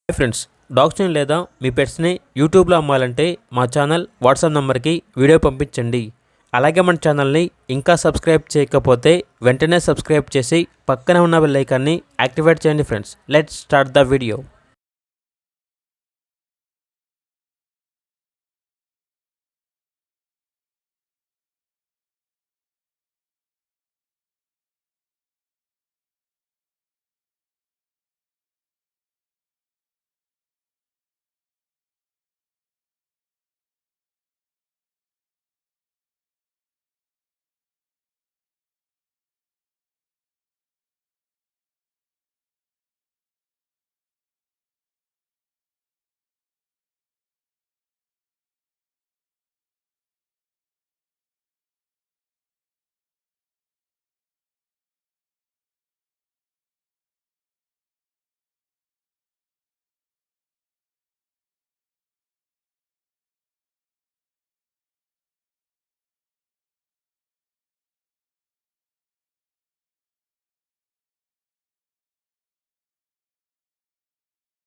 Hi friends, డాగ్స్ని లేదా మీ పెట్స్ని యూట్యూబ్లో అమ్మాలంటే మా ఛానల్ వాట్సాప్ నెంబర్కి వీడియో పంపించండి. అలాగే మన ఛానల్ని ఇంకా సబ్స్క్రైబ్ చేయకపోతే వెంటనే సబ్స్క్రైబ్ చేసి పక్కనే ఉన్న బెల్ ఐకాన్ని యాక్టివేట్ చేయండి friends. Let's start the video.